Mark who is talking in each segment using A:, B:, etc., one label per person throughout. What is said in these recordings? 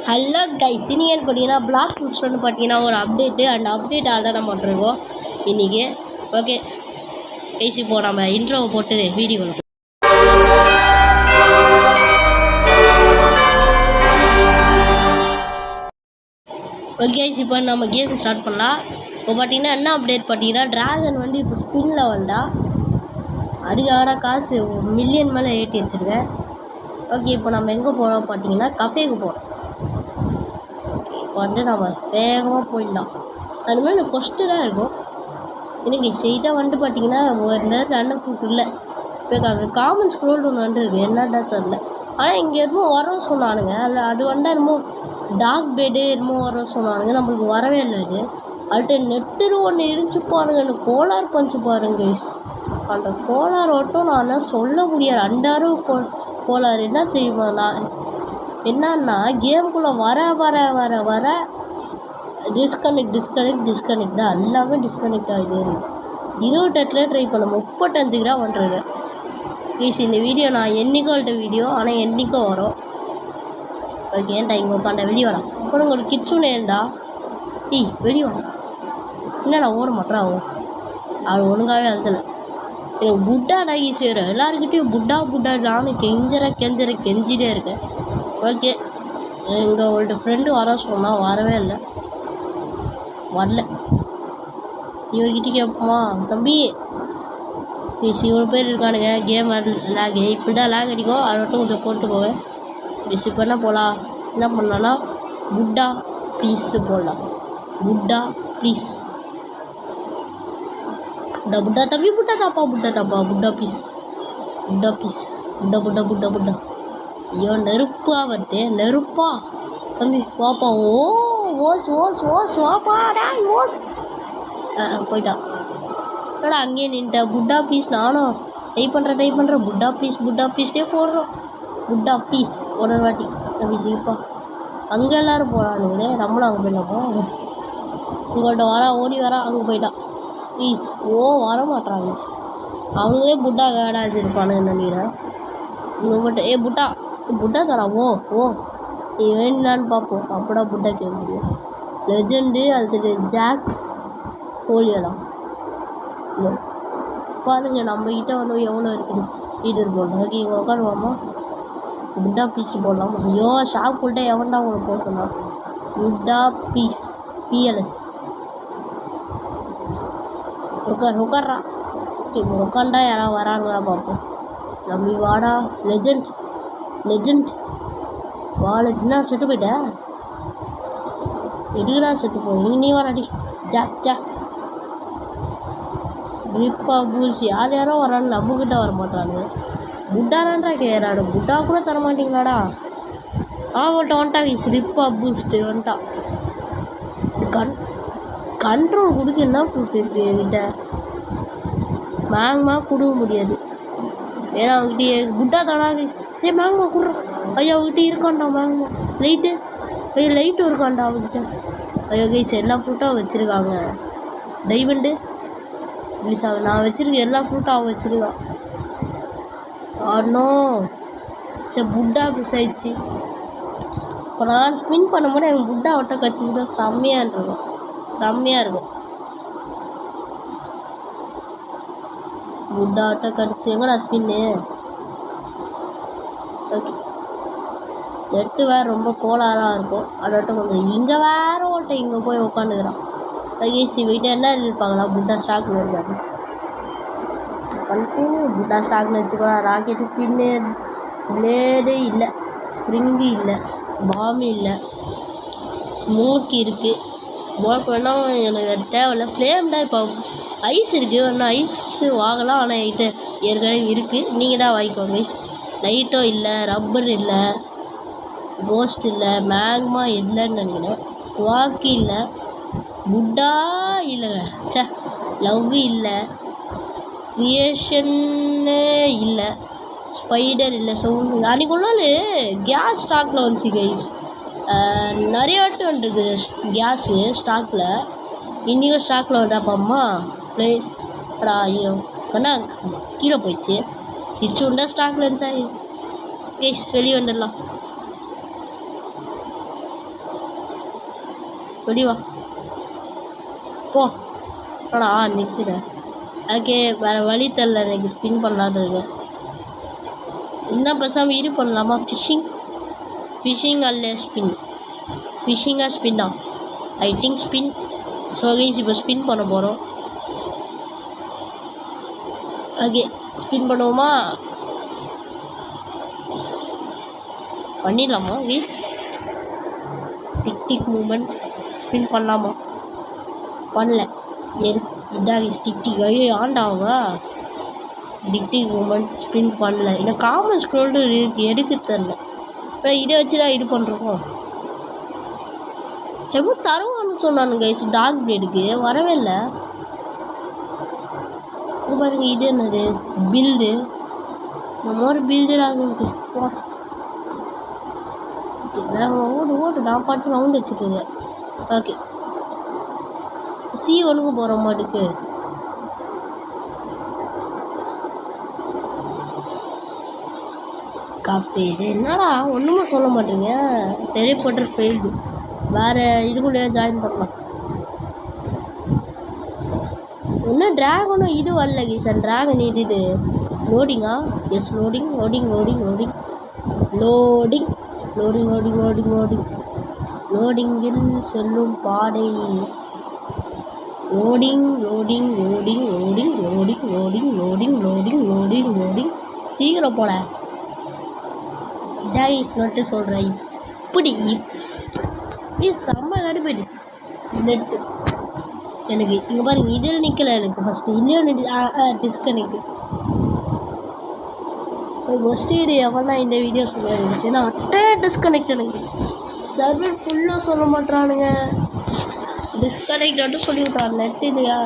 A: Hello guys, இன்னைக்கு பார்த்தீங்கன்னா black fruits வந்து பார்த்தீங்கன்னா ஒரு அப்டேட்டு அந்த அப்டேட் ஆர்டர் பண்ணிருக்கோம் இன்றைக்கி. ஓகே கைஸ், இப்போது நம்ம இன்ட்ரோவை போட்டு வீடியோ ஓகே கைஸ், இப்போ நம்ம கேம் ஸ்டார்ட் பண்ணலாம். இப்போ பார்த்தீங்கன்னா என்ன அப்டேட் பார்த்தீங்கன்னா ட்ராகன் வந்து இப்போ ஸ்பின் லெவல்டா அதுக்காக காசு மில்லியன் மேலே ஏற்றி வச்சுருக்கேன். ஓகே, இப்போ நம்ம எங்கே போகிறோம் பார்த்தீங்கன்னா கஃபேக்கு போகிறோம். வந்து நம்ம வேகமாக போயிடலாம். அது மாதிரி கொஸ்டராக இருக்கும். எனக்கு ஸ்ட்ரெயிட்டாக வந்துட்டு பார்த்தீங்கன்னா ஒரு நேரம் ரன்னர் ஃப்ரூட் இல்லை. இப்போ காமன் ஸ்க்ரோல் ஒன்று வந்துருக்கு, என்னடா தெரில. ஆனால் இங்கே என்னமோ வர சொன்னானுங்க. அது வந்தால் என்னமோ டாக் பெட்டு என்னமோ வர சொன்னானுங்க. நம்மளுக்கு வரவே இல்லை. அது அதுட்டு நெட்டுரு ஒன்று இருந்துச்சு பாருங்க. எனக்கு கோலார் பஞ்சு பாருங்க கைஸ். அந்த கோலார் ஓட்டம் நான் சொல்ல முடியாது. அண்டாரும் கோலார் என்ன தெரியுமா, நான் என்னன்னா கேமுக்குள்ளே வர வர வர வர டிஸ்கனெக்ட் தான் எல்லாமே டிஸ்கனெக்ட் ஆகிட்டே இருக்குது. 28 ட்ரை பண்ண 35 கிராம் வந்துருக்கு. ப்ளீஸ் இந்த வீடியோ நான் என்றைக்கோ வீடியோ, ஆனால் என்றைக்கோ வரும். ஓகே, ஏன்டா இங்கே உட்காண்ட வெளியே வரலாம். அப்புறம் உங்களுக்கு கிட்ஸுன்னு ஏன்டா வெளியே வரலாம். என்னடா ஓட மாட்டா அது ஒழுங்காகவே அழுத்தலை. எனக்கு புட்டாடா ஈஸியாக எல்லாருக்கிட்டையும் புட்டா நானும் கெஞ்சிட்டே இருக்கேன். ஓகே, எங்கள் ஒரு ஃப்ரெண்டு வர சொன்னால் வரவே இல்லை, வரல. இவர்கிட்ட கேட்போமா, தம்பி ப்ளீஸ் இவ்வளோ பேர் இருக்கானுங்க, கேம் லேக் இப்படிதான் லேக் அடிக்கும், அதை மட்டும் கொஞ்சம் போட்டு போவேன். ப்ளீஸ் இப்போ என்ன போகலாம், என்ன பண்ணலான்னா புட்டா ப்ளீஸ்ட்டு போடலாம். புட்டா ப்ளீஸ், புட்டா தம்பி, புட்டா தாப்பா புட்டா ப்ளீஸ், புட்டா. ஐயோ நெருப்பா வருது, நெருப்பா தம்பி வாப்பா. ஓஸ் வாப்பாடா ஓஸ். போயிட்டான். என்னடா அங்கேயே நின்ட்டேன். புட்டா ப்ளீஸ் நானும் ட்ரை பண்ணுறேன். புட்டா ப்ளீஸ்டே போடுறோம். புட்டா ப்ளீஸ் ஒரு வாட்டி தம்பி ஜீப்பா. அங்கே எல்லோரும் போகிறானுங்களே, நம்மளும் அங்கே போயிடலாமா. உங்கள்கிட்ட ஓடி வரா, அங்கே போயிட்டான். ப்ளீஸ் வர மாட்டான் ப்ளீஸ். அவங்களே புட்டா கேடாது இருப்பானுன்னு நினைக்கிறேன். இங்கே மட்டும் புட்டா தரா. ஓ நீ வேணுனான்னு பார்ப்போம். அப்படா புட்டா கேட்க முடியும். லெஜெண்டு அது ஜாக் போலியலாம் இல்லை பாருங்க. நம்மக்கிட்ட வந்து எவ்வளோ இருக்குது லீடர் போடலாம். ஓகே, இங்கே உட்காருவாமா. புட்டா பீஸ்ட்டு போடலாம். ஐயோ ஷாப் போட்டே எவன்டா உங்களுக்கு போக சொன்னான். புட்டா பீஸ் பிஎல்எஸ் உட்கார்றா. இப்போ உட்காண்டா யாராவது வராங்களா பார்ப்போம். நம்பி வாடா. லெஜெண்ட் லெஜெண்டா செட்டு போயிட்டேன். எதுக்குடா செட்டு போய் நீ வராடி. ஜாக் ட்ரிப்பா பூல்ஸ் யாரோ வரான்னு நம்மக்கிட்ட வர மாட்டாங்க. புட்டாரான்றா கேட்குறாடு. புட்டா கூட தர மாட்டீங்களாடா. வந்துட்டா ரிப்பா பூஸ்ட்டு வந்துட்டான். கண்ட்ரோல் கொடுக்க என்ன ஃப்ரூட் இருக்குது என்கிட்ட. மேங்கமா கொடுக்க முடியாது, ஏன்னா அவங்ககிட்ட புட்டா தடா கைஸ். மேங்கமா கொடுறான். ஐயோ அவங்ககிட்ட இருக்கான்டா மேங்கமா. லைட்டும் இருக்கான்டா அவங்ககிட்ட. ஐயோ கைஸ், எல்லா ஃப்ரூட்டாக வச்சுருக்காங்க. டைமண்டு ப்ளீஸ், நான் வச்சுருக்கேன் எல்லா ஃப்ரூட்டும் அவன் வச்சுருக்கான். ஆடணும் சரி. புட்டா மிஸ் ஆயிடுச்சு. இப்போ நான் ஸ்பின் பண்ணும்போது எனக்கு புட்டா ஒட்ட கடிச்சிச்சுன்னா செம்மையாக இருக்கும். புட்டா ஒட்ட கடிச்சு எங்கடா ஸ்பின்னு. ஓகே, நெட்டு வேறு ரொம்ப கோளாறாக இருக்கும். அதோட்டம் கொஞ்சம் இங்கே வேறு ஓட்ட இங்கே போய் உட்காந்துக்கிறான். ஈஸி வெயிட்டாக என்ன இருப்பாங்களா. புட்டா ஸ்டாக்னு இருக்காது. புட்டா ஸ்டாக்னு வச்சுக்கோ. ராக்கெட்டு ஸ்பின்னு பிளேடு இல்லை, ஸ்ப்ரிங்கு இல்லை, பாம்பு இல்லை, ஸ்மோக் இருக்குது. ஸ்மோக் வேணால் எனக்கு தேவையில்லை. ஃப்ளேம்டா இப்போ ஐஸ் இருக்குது, வேணா ஐஸ் வாங்கலாம். ஆனால் என்கிட்ட ஏற்கனவே இருக்குது, நீங்கள் தான் வாங்கிக்கோங்க ஐஸ். லைட்டோ இல்லை, ரப்பர் இல்லை, கோஸ்ட் இல்லை, மேக்மா இல்லைன்னு நினைக்கிறேன். வாக்கி இல்லை, புட்டா இல்லைங்க. லவ் இல்லை, கிரியேஷன்னு இல்லை, ஸ்பைடர் இல்லை, சவுண்டு. அன்றைக்கி ஒரு நாள் கேஸ் ஸ்டாக்கில் வந்துச்சு கைஸ். நிறைய வாட்டி வந்துருக்கு கேஸு ஸ்டாக்கில். இன்றைக்கும் ஸ்டாக்கில் வந்துட்டாப்பாம்மா. ஐயோ கண்ணா கீழே போயிடுச்சு. கிச்சு உண்டா ஸ்டாக்கில் இருந்துச்சா கைஸ். வெளியே வந்துடலாம். வெளிவா போ ஆனா நிறுத்துட. ஓகே வேறு வழி தெரில, எனக்கு ஸ்பின் பண்ணலான்னு இருக்கேன். இன்னும் பேசாமல் இது பண்ணலாமா? ஃபிஷிங் அல்ல ஸ்பின், ஃபிஷிங்காக ஸ்பின்னா? I think spin. So guys இப்போ ஸ்பின் பண்ண போகிறோம். ஓகே ஸ்பின் பண்ணுவோமா? பண்ணிடலாமா கைஸ்? டிக் மூமெண்ட் ஸ்பின் பண்ணலாமா? பண்ணல. இதாக டிக் ஐயோ ஆண்டாங்க. டிக் மூமெண்ட் ஸ்பின் பண்ணல. இல்லை காமன் ஸ்க்ரோல்டு எடுக்க தெரில. அப்புறம் இதை வச்சு தான் இது பண்ணுறோம். எவ்வளோ தருவான்னு சொன்னானு கைஸ் டார்க் பிளேடுக்கு, வரவே இல்லை. பாருங்க இது என்னது பில்டு, நம்ம ஒரு பில்டு ஆகுது. ஓடு நான் பாட்டு ரவுண்ட் வச்சுருக்கேன். ஓகே C1க்கு போகிற மாட்டுக்கு. காப்பி இது என்னடா ஒன்றுமே சொல்ல மாட்டேங்க. Teleporter failed. வேறு இதுக்குள்ளேயே ஜாயின் பண்ணலாம். இன்னும் ட்ராகனும் இது வரல கீசன். ட்ராகன் இது லோடிங்கா? Yes loading loading loading loading loading loading loading loading loading லோடிங்கில் செல்லும் பாதை. Loading loading loading loading loading loading loading loading loading loading சீக்கிரம் போட. இதாக நட்டு சொல்கிறேன். இப்படி செம்ம கடுப்பேடு நெட்டு எனக்கு. இங்கே பாருங்க இதில் நிற்கலை எனக்கு ஃபஸ்ட்டு. இல்லையோ டிஸ்கனெக்ட். ஃபஸ்ட்டு இது எவனா இந்த வீடியோ சொல்லுவாங்க. நான் அட்டே டிஸ்கனெக்ட். எனக்கு சர்வர் ஃபுல்லாக சொல்ல மாட்டானுங்க. டிஸ்கனெக்ட் மட்டும் சொல்லிவிட்டான். நெட் இல்லையா?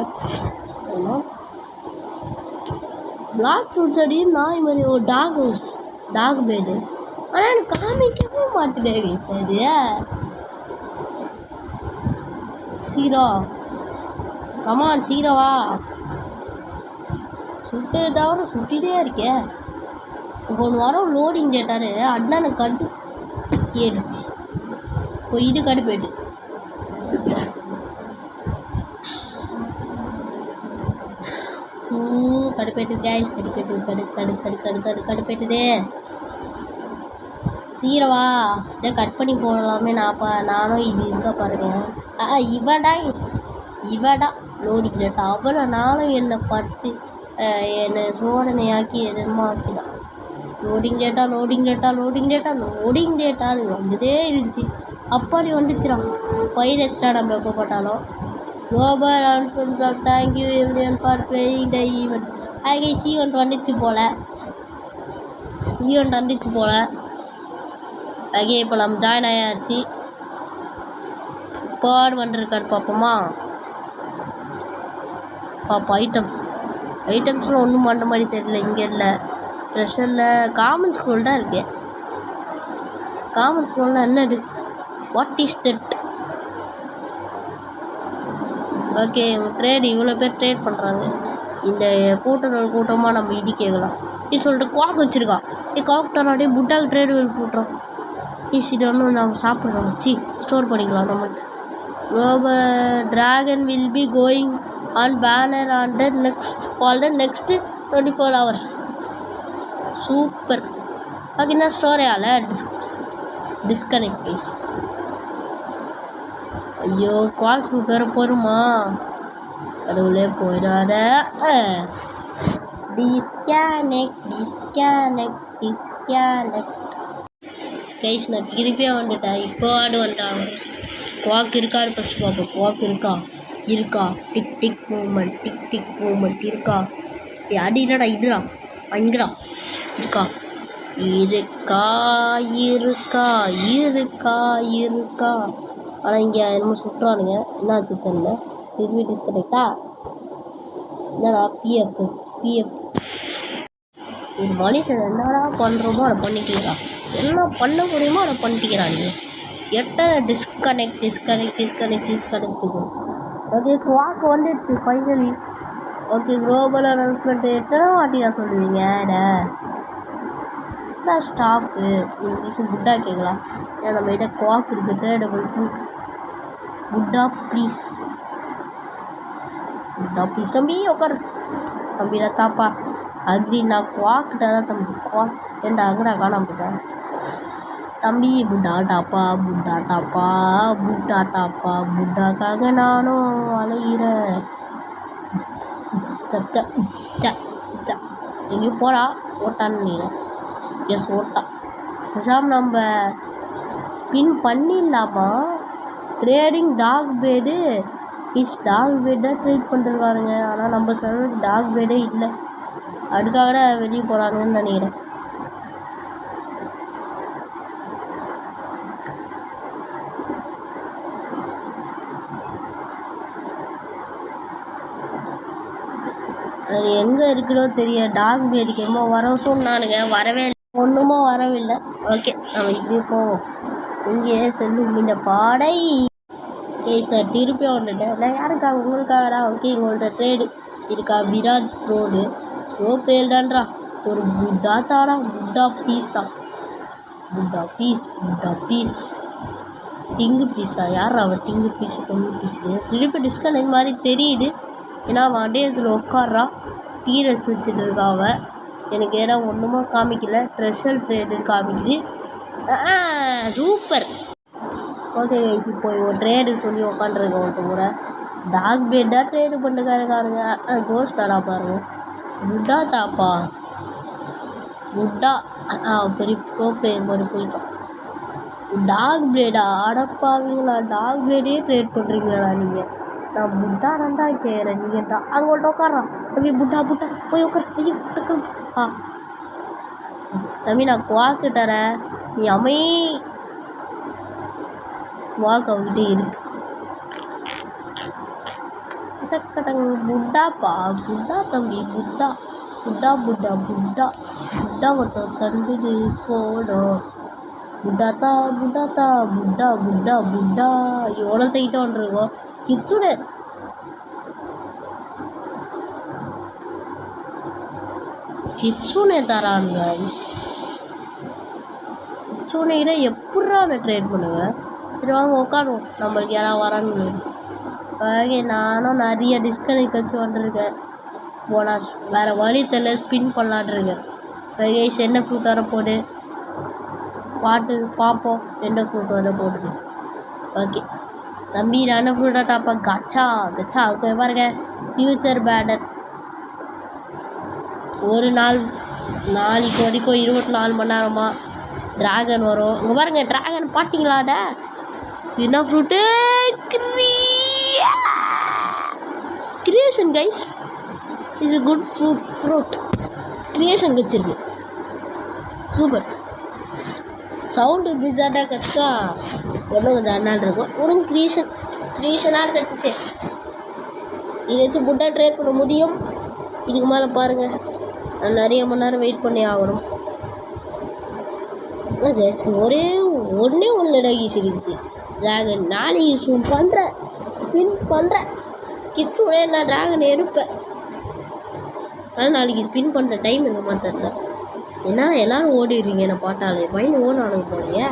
A: பிளாக் ஃப்ரூட்ஸ் அடி நாய் மாதிரி ஒரு டாக் பேடு. ஆனால் எனக்கு காமிக்கவே மாட்டேதே சார். சீரோ கமான் சீரோவா. தவிர சுட்டிகிட்டே இருக்கேன். இப்போ ஒன்று வாரம் லோடிங் டேட்டாரு அண்ணனை கடு ஏறிச்சு. இப்போ இது கடுப்பேடு. கடுப்பேட்டு கேஸ் கடுப்பேட்டுதே. சீரவா இதை கட் பண்ணி போடலாமே. நானும் இது இருக்க பாருங்க. இவடா லோடிங் டேட்டா. அவ்வளோ நானும் என்னை பட்டு என்னை சோதனையாக்கி என்னமோ ஆக்கிதான். லோடிங் டேட்டா வந்துட்டே இருந்துச்சு. அப்பாடி வந்துச்சுடான். பயிர் வச்சுட்டா நம்ம எப்போ போட்டாலும். Global announcement of thank you everyone for playing the event. Event வந்துச்சு போல். அங்கே இப்போ நம்ம ஜாயின் ஆயாச்சு. பேர்டு வந்துருக்காரு பார்ப்போமா? ஐட்டம்ஸில் ஒன்றும் பண்ண மாதிரி தெரியல. இங்கே இல்லை. ப்ரெஷரில் காமன் ஸ்க்ரோல் தான் இருக்கேன். காமன் ஸ்க்ரோல்னால் என்னது? What is that? Okay trade இவ்வளோ பேர் ட்ரேட் பண்ணுறாங்க. இந்த கூட்டமாக நம்ம இது கேட்கலாம். இது சொல்லிட்டு குவாக் வச்சுருக்கான். காக்டராடே புட்டாக்கு ட்ரேடு போட்டுறோம். இது ஒன்று நம்ம சாப்பிட்றோம். ஸ்டோர் பண்ணிக்கலாம். நம்மளுக்கு dragon will be going on banner on the next 24 hours. Super. ஓகேண்ணா ஸ்டோரே டிஸ்கனெக்ட் ப்ளீஸ். ஐயோ குவாக் வேறு போருமா? கடவுளே போயிடாத. டிஸ்கனெக்ட் கைஸ் நான் திருப்பியாக வந்துட்டேன். இப்போ வந்துட்டாங்க. குவாக் இருக்காரு ஃபஸ்ட்டு பார்ப்போம். குவாக் இருக்கா? டிக் மூமெண்ட் இருக்கா? அடி இல்லடா இதுடா. இங்கடா இருக்கா? இருக்கா. ஆனால் இங்கே என்னமோ சுற்றுறானுங்க. என்ன ஆச்சு தெரியல. திரும்பி டிஸ்கனெக்டா? என்னடா பிஎஃப் ஒரு மனுஷன் என்னடா பண்ணுறோமோ அதை பண்ணிட்டீங்களா? என்ன பண்ண முடியுமோ அதை பண்ணிட்டீங்கிறானுங்க. எட்டனை டிஸ்கனெக்ட். ஓகே குவாக் வந்துடுச்சு ஃபைனலி. ஓகே குளோபல் அனௌன்ஸ்மெண்ட் எத்தனை வாட்டி தான் சொல்லுவீங்க? ஸ்டாப்பு இங்கிலீஷ் புட்டா கேட்கலாம். ஏன்னா நம்மகிட்ட குவாக் இருக்குது. ட்ரேடபிள் ஃபுட் புட்டா ப்ளீஸ் புட்டா ப்ளீஸ் தம்பி உட்காரு தம்பி தாப்பா அக்ரி நான் குவாக்கிட்ட தான் தம்பி குவாக் ஏண்டா அங்கடா காணாம போட்டேன் தம்பி புட்டா டாப்பா புட்டாக்காக நானும் அலைகிறேன் எங்கேயும் போகிறா ஓட்டான்னு நீ எஸ் ஓட்டா பேசாமல் நம்ம ஸ்பின் பண்ணிடலாமா trading dog bed dog bed தான் ட்ரேட் பண்ணிருக்கானுங்க ஆனால் நம்ம சர்வருக்கு டாக் பேடே இல்லை அதுக்காக வெளியே போகிறானுங்கன்னு நினைக்கிறேன் அது எங்கே இருக்குதோ தெரிய டாக் பேடிக்கு என்னமோ வர சொன்னானுங்க வரவே இல்லை ஒன்றுமோ வரவில்லை ஓகே நம்ம இப்படியே போவோம் இங்கே செல்லும் இந்த பாடை கேஸ் நான் திருப்பி வந்துட்டேன் இல்லை யாருக்காக உங்களுக்காகடா ஓகே உங்கள்கிட்ட ட்ரேடு இருக்கா விராஜ் ப்ரோடு ப்ரோ பேர்டான்றா ஒரு புட்டா தாடா புட்டா பீஸ்டா புட்டா பீஸ் டிங்கு பீஸா யார் அவர் டிங்கு பீஸு டொங்கு பீஸு திருப்பி டிஸ்கனெக்ட் மாதிரி தெரியுது ஏன்னா அவன் அப்படியே இதில் உட்காடுறான் டீரட்ஸ் வச்சுட்டு இருக்கா அவன் எனக்கு ஏன்னா ஒன்றுமா காமிக்கல ட்ரெஷர் ட்ரேடு காமிக்குது சூப்பர் ஓகே கைஸ் இப்போ ஒரு ட்ரேடு சொல்லி உட்காந்துருக்கேன் ஒருத்த கூட டாக் பேட்டாக ட்ரேடு பண்ணிருக்காருங்க கோஸ்டாரா பாருங்க புட்டா தாப்பா புட்டா பெரிய ப்ரோ பிளேயர் மாதிரி போயிட்டோம் டாக் பிளேடா அடப்பாவீங்களா டாக் பிளேடே ட்ரேட் பண்ணுறீங்களா நீங்கள் நான் புட்டா தான்டா கேட்குறேன் நீங்கள் தான் அங்கே உட்காரான் தம்பி புட்டா போய் உட்கார் ஐயோ தம்பி நான் குவாக்கு தரேன் நீ குவாக்கு அவங்ககிட்ட இருக்கு புட்டாப்பா புட்டா தம்பி புட்டா ஒருத்தர் தண்டுது போடும் புட்டா எவ்வளோ தைக்கிட்ட வந்துருக்கோம் கிச்சுனே தரான் கைஸ் கிச்சுனையில எப்படா நான் ட்ரேட் பண்ணுவேன் சரி வாங்க உட்காருவோம் நம்மளுக்கு யாராவது வரான்னு ஓகே நானும் நிறைய டிஸ்கனெக்ட் வச்சு வந்துருக்கேன் போனால் வேறு வழி தெரியல ஸ்பின் பண்ணலான்ட்ருக்கேன் கைஸ் என்ன ஃப்ரூட் வர போடு பாட்டு பார்ப்போம் என்ன ஃப்ரூட் வர போடுது ஓகே தம்பி நான் என்ன ஃப்ரூட்டாக டாப்பா கச்சா ஓகே பாருங்க ஃப்யூச்சர் பேடர் ஒரு நாளைக்கு வரைக்கும் 24 மணி நேரமா ட்ராகன் வரும் இங்கே பாருங்க ட்ராகன் பார்த்தீங்களாட என்ன fruit creation guys is a good fruit creation வச்சிருக்கு சூப்பர் சவுண்டு பிஸாட்டாக கிடச்சா ஒன்றும் கொஞ்சம் அண்ணால் இருக்கும் ஒன்றும் க்ரியேஷனாக கிடச்சிச்சு இதை வச்சு புட்டா ட்ரேட் பண்ண முடியும் இதுக்கு மேலே பாருங்கள் நான் நிறைய மணி நேரம் வெயிட் பண்ணி ஆகணும் அது ஒன்று டாகிஸ் இருந்துச்சு ட்ராகன் நாளைக்கு ஸ்பின் பண்ணுறேன் கிட்ஸோட நான் ட்ராகன் எடுப்பேன் ஆனால் நாளைக்கு ஸ்பின் பண்ணுற டைம் எங்கள் மாத்திரல ஏன்னா எல்லோரும் ஓடிடுறீங்க என்னை பாட்டாலே மைண்டு ஓடுறானுங்க போலையே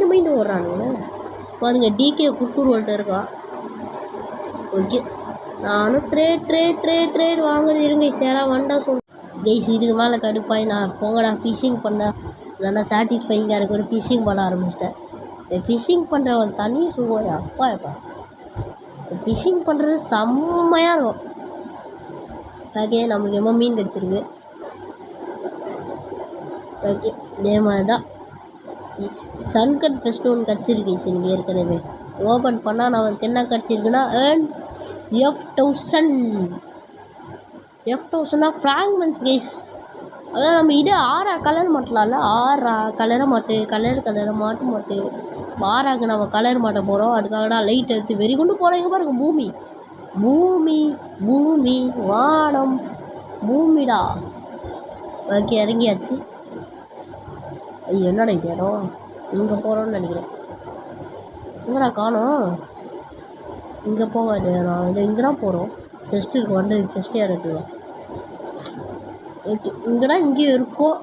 A: மைண்டு ஓடுறானுங்க பாருங்கள் டிகே குட்டூர் ஒருத்தர் இருக்கா ஓகே நானும் ட்ரேட் வாங்குறது இருங்க சேரா வண்டா கைஸ் இதுக்கு மேலே கடுப்பாய் நான் போங்கடா ஃபிஷ்ஷிங் பண்ணேன் இல்லைன்னா சாட்டிஸ்ஃபைங்காக இருக்க ஃபிஷ்ஷிங் பண்ண ஆரம்பிச்சிட்டேன் இந்த ஃபிஷ்ஷிங் பண்ணுற ஒரு தனி சுகம் எப்பா ஃபிஷ்ஷிங் பண்ணுறது செம்மையாக இருக்கும் ஓகே நம்மளுக்கு எம்மோ மீன் கிடச்சிருக்கு ஓகே இதே மாதிரி தான் சன்கட் ஃபெஸ்ட்டு ஒன்று கிடச்சிருக்கு எனக்கு ஏற்கனவே ஓப்பன் பண்ணால் நான் அவருக்கு என்ன கிடச்சிருக்குன்னா F1000 ஃப்ராக்மெண்ட்ஸ் கைஸ் அதான் நம்ம இது 6 கலர் மாட்டலாம்ல 6 கலரை மாட்டு ஆறாக்கு நம்ம கலர் மாட்ட போகிறோம் அதுக்காக லைட் எடுத்து வெறி கொண்டு போகிறோம் எங்கே பாருங்க பூமி வானம் பூமிடா ஓகே இறங்கியாச்சு என்னடா இது இடம் இங்கே போகிறோன்னு நினைக்கிறேன் எங்கடா காணோம் இங்கே போகாது நான் இது இங்கே தான் போகிறோம் செஸ்ட் இருக்கு வந்து செஸ்ட்டே எடுத்துங்க ஓகே இங்கேயும் இருக்கோம்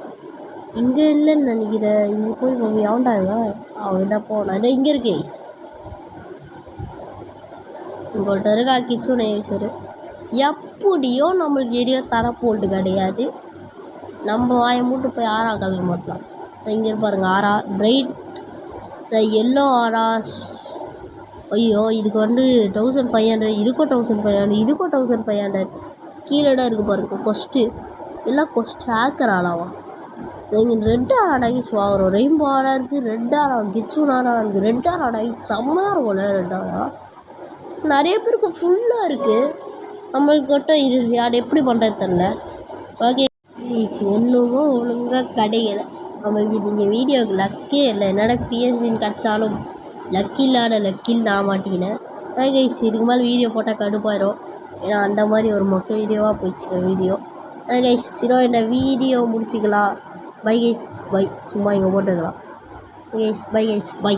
A: இங்கே இல்லைன்னு நினைக்கிறேன் இங்கே போய் எவன்டா அவன் என்ன போனா இங்கே இருக்கு உங்கள்கிட்ட இருக்கா கிச்சன் யூஸரு எப்படியோ நம்மளுக்கு எரிய தரப்போல்ட்டு கிடையாது. நம்ம வாயை மூட்டு போய் ஆரா கலர் மாட்டலாம். இங்கே இருப்பாருங்க ஆரா பிரைட் எல்லோ ஆராஸ். ஐயோ இதுக்கு 1500 இதுக்கும் 1500 இதுக்கும் 1500 கீழே இருக்குது பாருங்க. கொஸ்ட்டு எல்லாம் கொஸ்ட் ஹேக்கர் ஆளாவா. எங்கள் ரெட் ஆராடாகி வாங்குறோம். ரெயின்போ ஆரா இருக்குது, ரெட் ஆரா கிச்சூன் ஆரா இருக்குது, ரெட் ஆராடாகி செம்மையாக இருக்கும்ல. ரெட் ஆரா நிறைய பேருக்கு ஃபுல்லாக இருக்குது. நம்மளுக்கு மட்டும் இது யார் எப்படி பண்ணுறது தெரில. ஓகே ஒன்றுமோ ஒழுங்காக கிடைக்கல நம்மளுக்கு. நீங்கள் வீடியோவுக்கு லக்கே இல்லை. என்னடா கிரியேஷன் கச்சாலும் லக்கி இல்லாத லக்கில் நான் மாட்டிக்கினேன். கைஸ் இதுக்கு மேலே வீடியோ போட்டால் கடுப்பாயிரும். ஏன்னா அந்த மாதிரி ஒரு மொக்க வீடியோவாக போயிடுச்சு வீடியோ. கைஸ் இந்த வீடியோ முடிச்சிக்கலாம். Bye guys bye. சும்மா இங்கே போட்டுக்கலாம் கைஸ். By guys by.